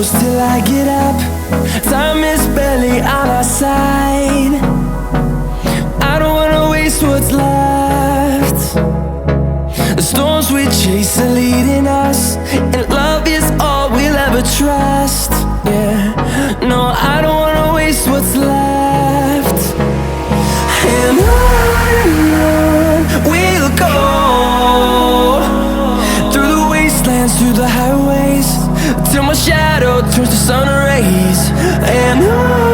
close till I get up. Time is barely on our side. I don't wanna waste what's left. The storms we chase are leading us, and love is all we'll ever trust. Yeah, no, I don't wanna waste what's left. And on we'll go, through the wastelands, through the highways, till my shadow turns to sun rays. And on